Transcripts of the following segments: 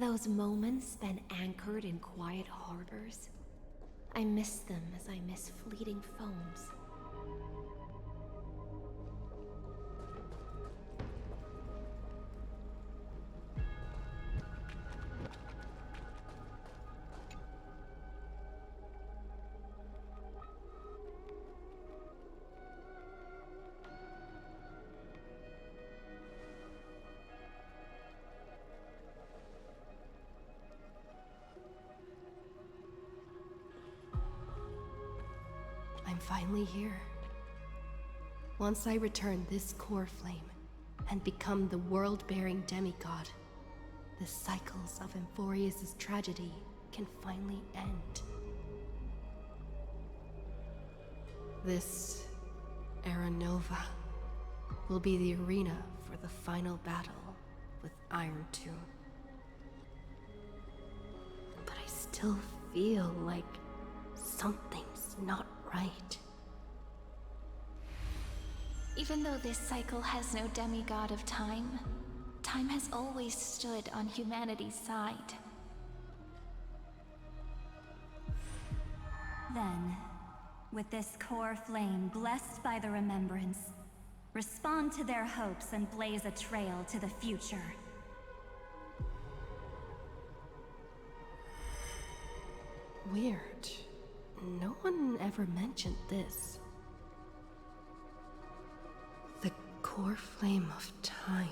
Those moments spent anchored in quiet harbors, I miss them as I miss fleeting foams. I'm finally here. Once I return this core flame and become the world-bearing demigod, the cycles of Amphoreus' tragedy can finally end. This Era Nova will be the arena for the final battle with Iron Tomb. But I still feel like something's not right. Even though this cycle has no demigod of time, time has always stood on humanity's side. Then, with this core flame blessed by the remembrance, respond to their hopes and blaze a trail to the future. Weird. No one ever mentioned this. The core flame of time.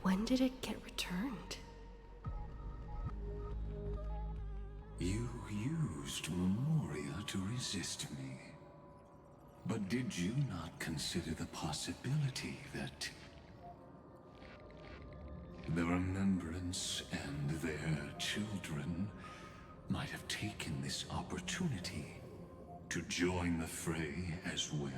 When did it get returned? You used Memoria to resist me. But did you not consider the possibility that the Remembrance and their children might have taken this opportunity to join the fray as well?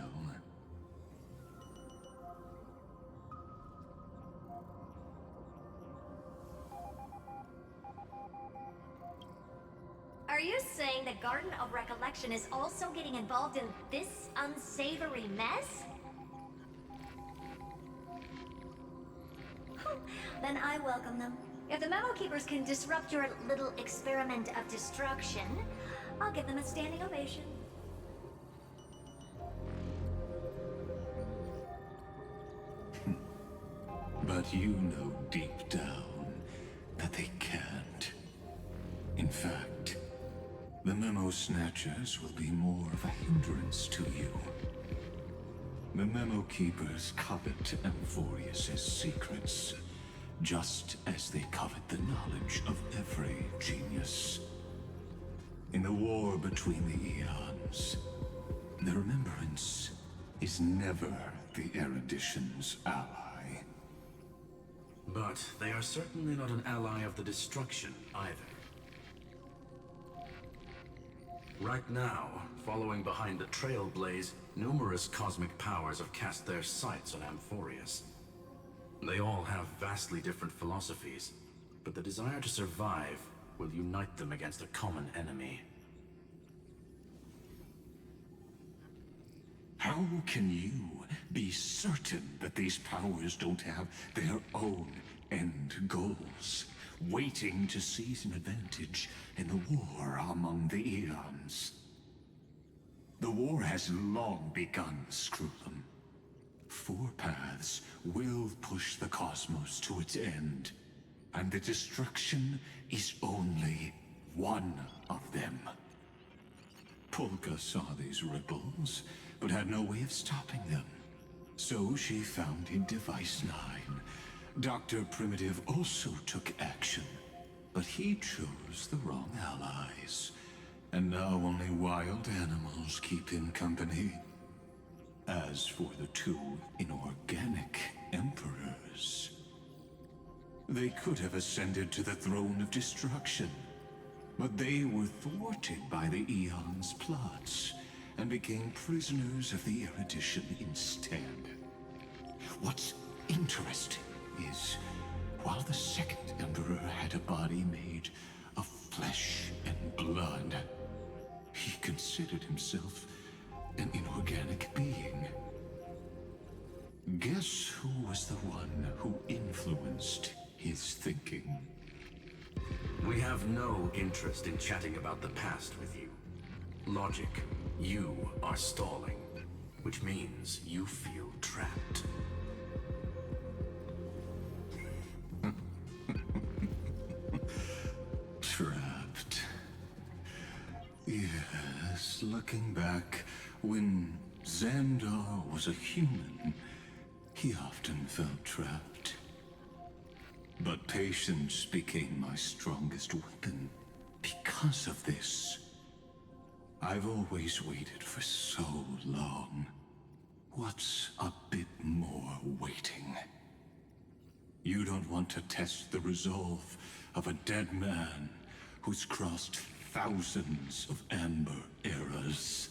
Are you saying the Garden of Recollection is also getting involved in this unsavory mess? Then I welcome them. If the Memo Keepers can disrupt your little experiment of destruction, I'll give them a standing ovation. But you know deep down that they can't. In fact, the Memo Snatchers will be more of a hindrance to you. The Memo Keepers covet Amphoreus' secrets, just as they covet the knowledge of every genius. In the war between the eons, the Remembrance is never the Erudition's ally. But they are certainly not an ally of the destruction either. Right now, following behind the Trailblaze, numerous cosmic powers have cast their sights on Amphoreus. They all have vastly different philosophies, but the desire to survive will unite them against a common enemy. How can you be certain that these powers don't have their own end goals, waiting to seize an advantage in the war among the eons? The war has long begun, Screw'em. Four paths will push the cosmos to its end, and the destruction is only one of them. Polka saw these ripples, but had no way of stopping them. So she founded Device 9. Dr. Primitive also took action, but he chose the wrong allies. And now only wild animals keep him company. As for the two inorganic emperors, they could have ascended to the throne of destruction, but they were thwarted by the Eon's plots and became prisoners of the Erudition instead. What's interesting is, while the second emperor had a body made of flesh and blood. He considered himself an inorganic being. Guess who was the one who influenced his thinking? We have no interest in chatting about the past with you. Logic, you are stalling, which means you feel trapped. Trapped. Yes, looking back, when Zandar was a human, he often felt trapped. But patience became my strongest weapon because of this. I've always waited for so long. What's a bit more waiting? You don't want to test the resolve of a dead man who's crossed thousands of amber eras.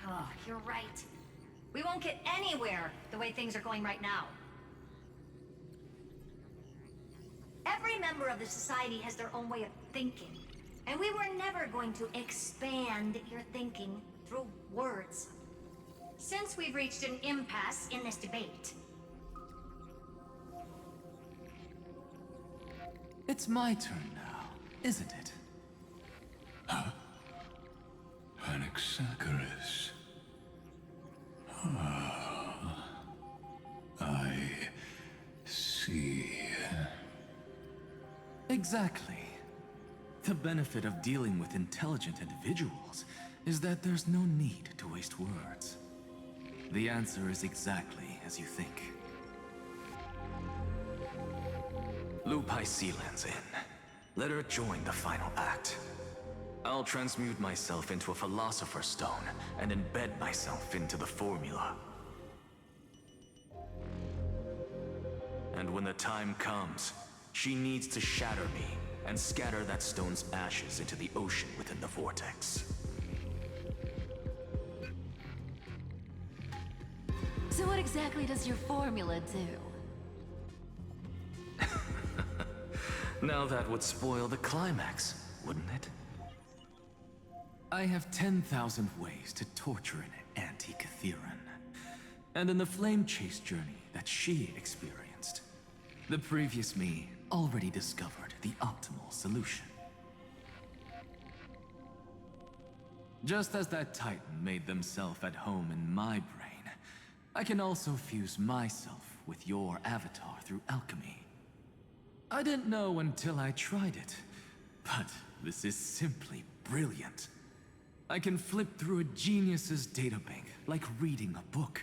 Oh, you're right. We won't get anywhere the way things are going right now. Every member of the society has their own way of thinking, and we were never going to expand your thinking through words. Since we've reached an impasse in this debate. It's my turn now, isn't it? Anaxa. I see. Exactly. The benefit of dealing with intelligent individuals is that there's no need to waste words. The answer is exactly as you think. Lupai Sealand's in. Let her join the final act. I'll transmute myself into a Philosopher's Stone and embed myself into the formula. And when the time comes, she needs to shatter me and scatter that stone's ashes into the ocean within the vortex. So what exactly does your formula do? Now that would spoil the climax, wouldn't it? I have 10,000 ways to torture an anti-Catheran. And in the flame chase journey that she experienced, the previous me already discovered the optimal solution. Just as that Titan made themselves at home in my brain, I can also fuse myself with your avatar through alchemy. I didn't know until I tried it, but this is simply brilliant. I can flip through a genius's databank like reading a book.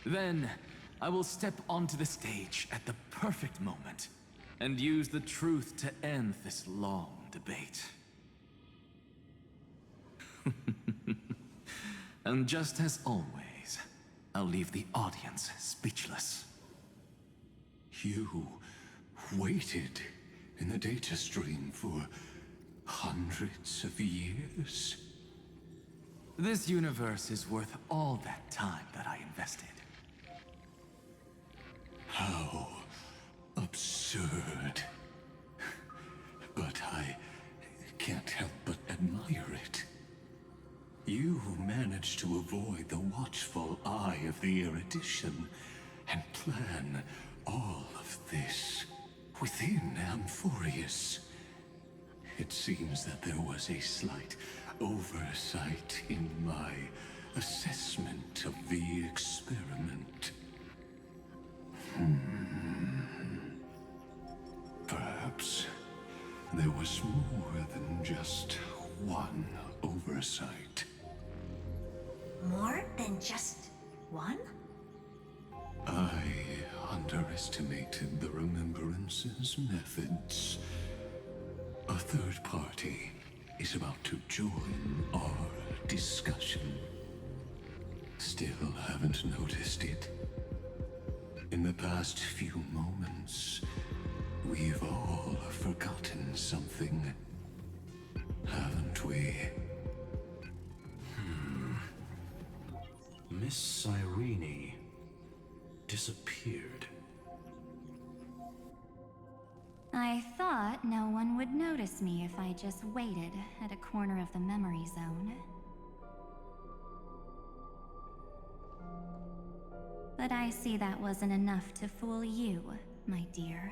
Then, I will step onto the stage at the perfect moment and use the truth to end this long debate. And just as always, I'll leave the audience speechless. You waited in the data stream for hundreds of years? This universe is worth all that time that I invested. How absurd. But I can't help but admire it. You managed to avoid the watchful eye of the erudition and plan all of this within Amphoreus. It seems that there was a slight oversight in my assessment of the experiment. Perhaps there was more than just one oversight. More than just one? I underestimated the Remembrance's methods. A third party is about to join our discussion. Still haven't noticed it. In the past few moments, we've all forgotten something, haven't we? Miss Cyrene disappeared. I thought no one would notice me if I just waited at a corner of the memory zone. But I see that wasn't enough to fool you, my dear.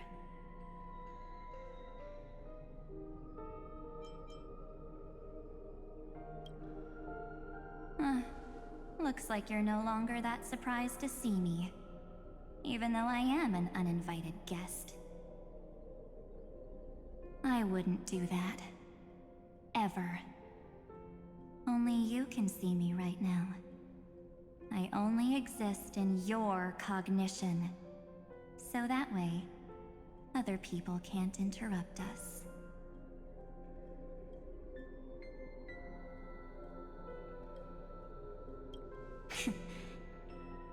Looks like you're no longer that surprised to see me, even though I am an uninvited guest. I wouldn't do that. Ever. Only you can see me right now. I only exist in your cognition. So that way, other people can't interrupt us.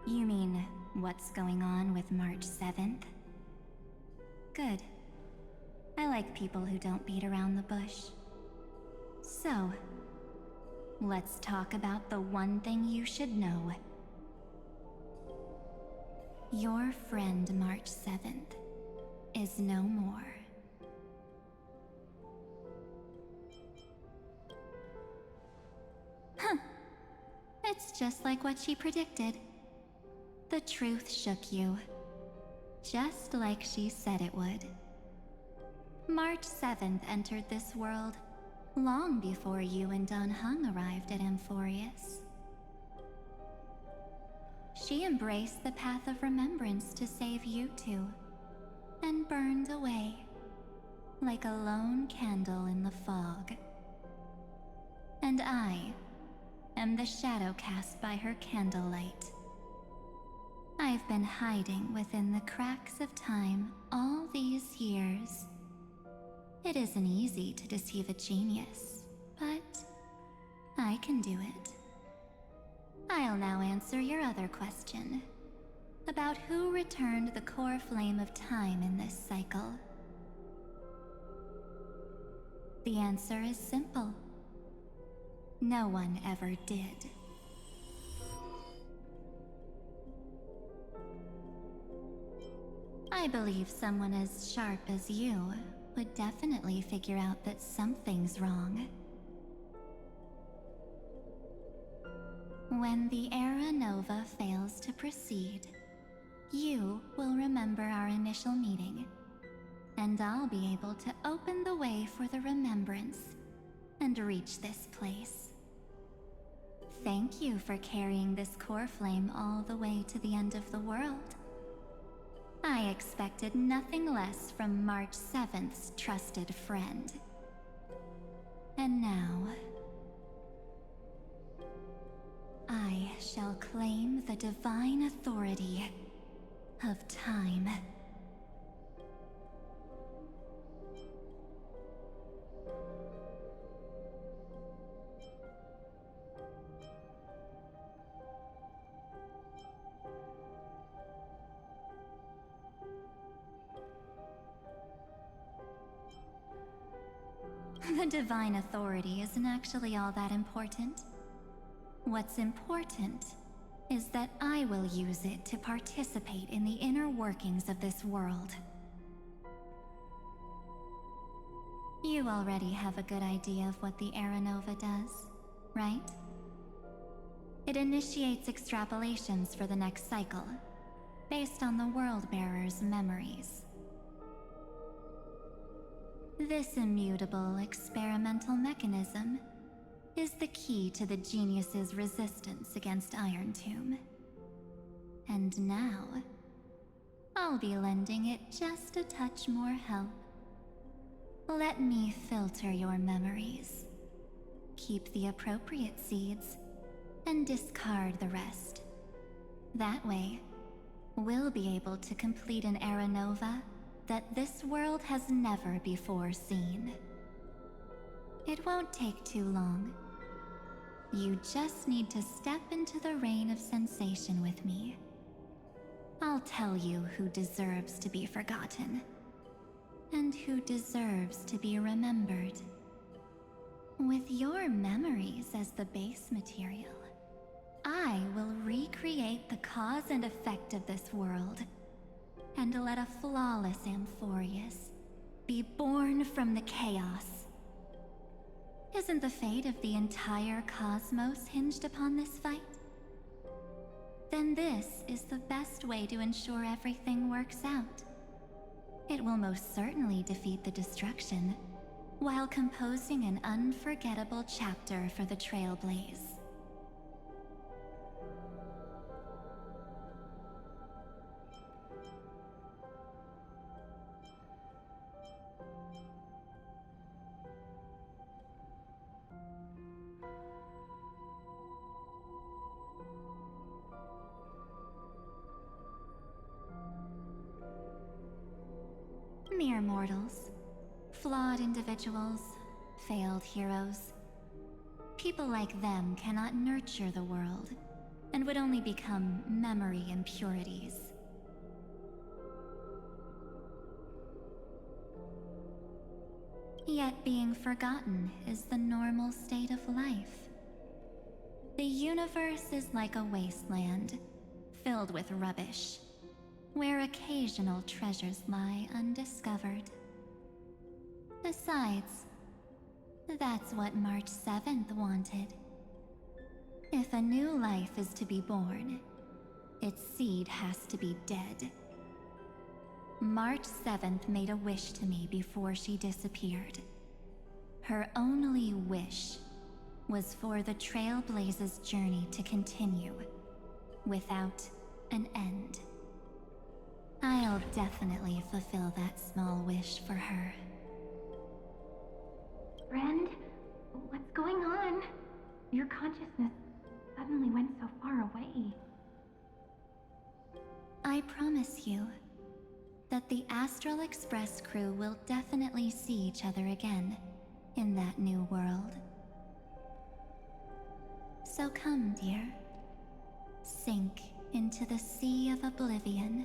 You mean, what's going on with March 7th? Good. I like people who don't beat around the bush. So, let's talk about the one thing you should know. Your friend March 7th is no more. Huh. It's just like what she predicted. The truth shook you. Just like she said it would. March 7th entered this world long before you and Don Hung arrived at Amphoreus. She embraced the path of remembrance to save you two, and burned away like a lone candle in the fog. And I am the shadow cast by her candlelight. I've been hiding within the cracks of time all these years. It isn't easy to deceive a genius, but I can do it. I'll now answer your other question, about who returned the core flame of time in this cycle. The answer is simple. No one ever did. I believe someone as sharp as you would definitely figure out that something's wrong. When the Era Nova fails to proceed, you will remember our initial meeting, and I'll be able to open the way for the remembrance and reach this place. Thank you for carrying this core flame all the way to the end of the world. I expected nothing less from March 7th's trusted friend. And now, I shall claim the divine authority of time. The divine authority isn't actually all that important. What's important is that I will use it to participate in the inner workings of this world. You already have a good idea of what the Era Nova does, right? It initiates extrapolations for the next cycle, based on the World-Bearer's memories. This immutable experimental mechanism is the key to the genius's resistance against Iron Tomb. And now, I'll be lending it just a touch more help. Let me filter your memories. Keep the appropriate seeds, and discard the rest. That way, we'll be able to complete an Era Nova that this world has never before seen. It won't take too long. You just need to step into the rain of sensation with me. I'll tell you who deserves to be forgotten, and who deserves to be remembered. With your memories as the base material, I will recreate the cause and effect of this world, and let a flawless Amphoreus be born from the chaos. Isn't the fate of the entire cosmos hinged upon this fight? Then this is the best way to ensure everything works out. It will most certainly defeat the destruction, while composing an unforgettable chapter for the Trailblaze. Mere mortals. Flawed individuals, failed heroes. People like them cannot nurture the world, and would only become memory impurities. Yet being forgotten is the normal state of life. The universe is like a wasteland, filled with rubbish, where occasional treasures lie undiscovered. Besides, that's what March 7th wanted. If a new life is to be born, its seed has to be dead. March 7th made a wish to me before she disappeared. Her only wish was for the Trailblaze's journey to continue, without an end. I'll definitely fulfill that small wish for her. Friend, what's going on? Your consciousness suddenly went so far away. I promise you that the Astral Express crew will definitely see each other again in that new world. So come, dear. Sink into the sea of oblivion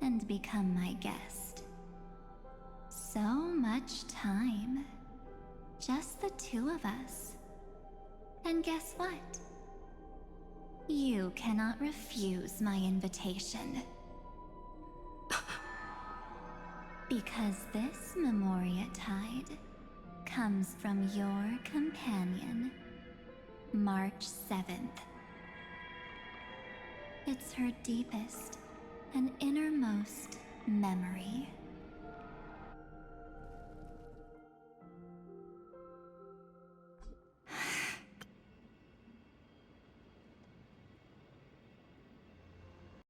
and become my guest. So much time. Just the two of us. And guess what? You cannot refuse my invitation. Because this Memoria Tide comes from your companion, March 7th. It's her deepest and innermost memory.